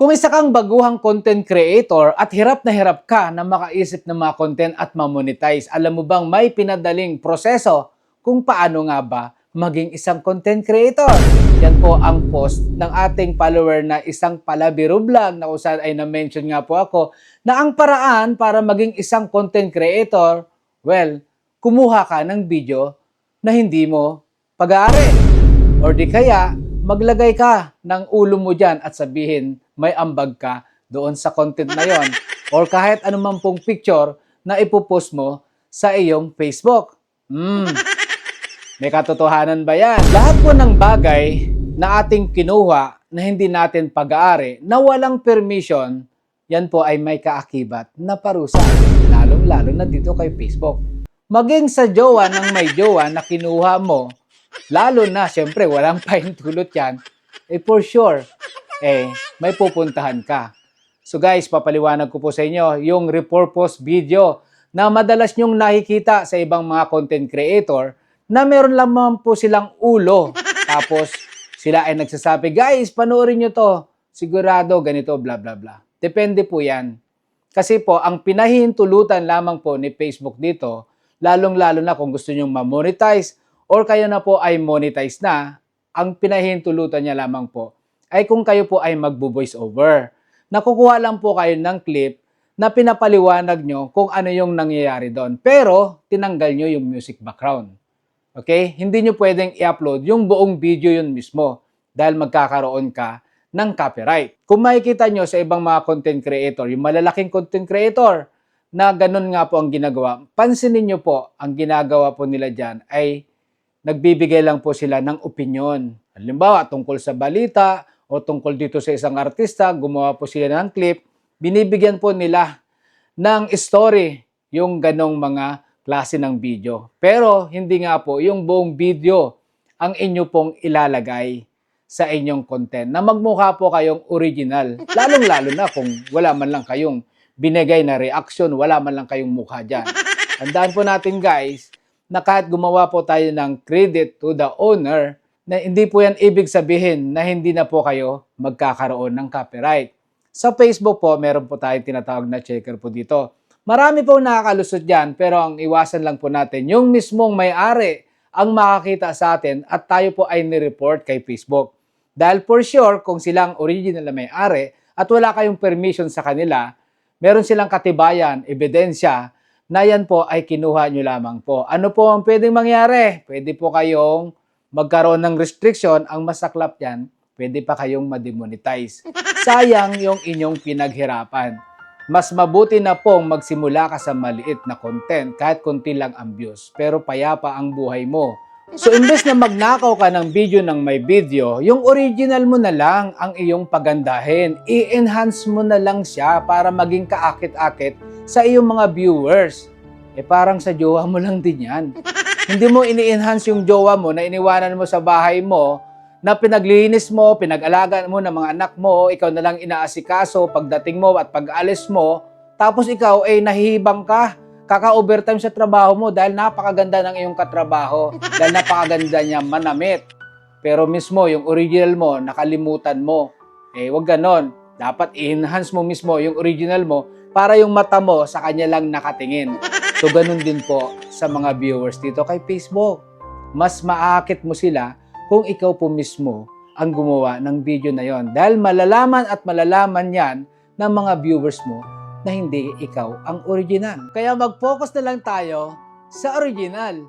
Kung isa kang baguhang content creator at hirap ka na makaisip ng mga content at ma-monetize, alam mo bang may pinadaling proseso kung paano nga ba maging isang content creator? Yan po ang post ng ating follower na isang Palabiro Vlog na kung saan ay na-mention nga po ako na ang paraan para maging isang content creator, well, kumuha ka ng video na hindi mo pag-aari. Or di kaya, maglagay ka ng ulo mo dyan at sabihin may ambag ka doon sa content na yon. Or kahit anumang pong picture na ipopost mo sa iyong Facebook. May katotohanan ba yan? Lahat po ng bagay na ating kinuha na hindi natin pag-aari, na walang permission, yan po ay may kaakibat na parusa. Lalong-lalo na dito kay Facebook. Maging sa jowa ng may jowa na kinuha mo, lalo na, syempre, walang pahintulot yan, for sure, may pupuntahan ka. So guys, papaliwanag ko po sa inyo yung repurpose video na madalas nyong nakikita sa ibang mga content creator na meron lamang po silang ulo. Tapos, sila ay nagsasabi, guys, panoorin nyo to. Sigurado, ganito, bla bla bla. Depende po yan. Kasi po, ang pinahintulutan lamang po ni Facebook dito, lalong-lalo na kung gusto nyong ma-monetize or kayo na po ay monetize na, ang pinahintulutan niya lamang po ay kung kayo po ay magbo-voice over. Nakukuha lang po kayo ng clip na pinapaliwanag nyo kung ano yung nangyayari doon. Pero, tinanggal nyo yung music background. Okay? Hindi nyo pwedeng i-upload yung buong video yun mismo dahil magkakaroon ka ng copyright. Kung makikita nyo sa ibang mga content creator, yung malalaking content creator, na ganun nga po ang ginagawa, pansinin nyo po, ang ginagawa po nila dyan ay nagbibigay lang po sila ng opinion. Halimbawa, tungkol sa balita o tungkol dito sa isang artista, gumawa po sila ng clip, binibigyan po nila ng story yung ganong mga klase ng video. Pero hindi nga po yung buong video ang inyo pong ilalagay sa inyong content na magmukha po kayong original. Lalong-lalo na kung wala man lang kayong binigay na reaction, wala man lang kayong mukha dyan. Tandaan po natin guys, na kahit gumawa po tayo ng credit to the owner, na hindi po yan ibig sabihin na hindi na po kayo magkakaroon ng copyright. Sa Facebook po, meron po tayong tinatawag na checker po dito. Marami pong nakakalusot dyan, pero ang iwasan lang po natin, yung mismong may-ari ang makakita sa atin at tayo po ay nireport kay Facebook. Dahil for sure, kung silang original na may-ari at wala kayong permission sa kanila, meron silang katibayan, ebidensya, na yan po ay kinuha nyo lamang po. Ano po ang pwedeng mangyari? Pwede po kayong magkaroon ng restriction. Ang masaklap yan, pwede pa kayong ma-demonetize. Sayang yung inyong pinaghirapan. Mas mabuti na pong magsimula ka sa maliit na content kahit konti lang ang views, pero payapa ang buhay mo. So imbes na magnakaw ka ng video ng may video, yung original mo na lang ang iyong pagandahin. I-enhance mo na lang siya para maging kaakit-akit sa iyong mga viewers. Parang sa jowa mo lang din yan. Hindi mo ini-enhance yung jowa mo na iniwanan mo sa bahay mo, na pinaglinis mo, pinag-alagaan mo ng mga anak mo, ikaw na lang inaasikaso pagdating mo at pag-alis mo, tapos ikaw nahihibang ka, kaka-overtime sa trabaho mo dahil napakaganda ng iyong katrabaho, dahil napakaganda niya manamit. Pero mismo, yung original mo, nakalimutan mo. Wag ganon. Dapat i-enhance mo mismo yung original mo para yung mata mo sa kanya lang nakatingin. So, ganun din po sa mga viewers dito kay Facebook. Mas maakit mo sila kung ikaw po mismo ang gumawa ng video na yon. Dahil malalaman at malalaman yan ng mga viewers mo na hindi ikaw ang original. Kaya mag-focus na lang tayo sa original.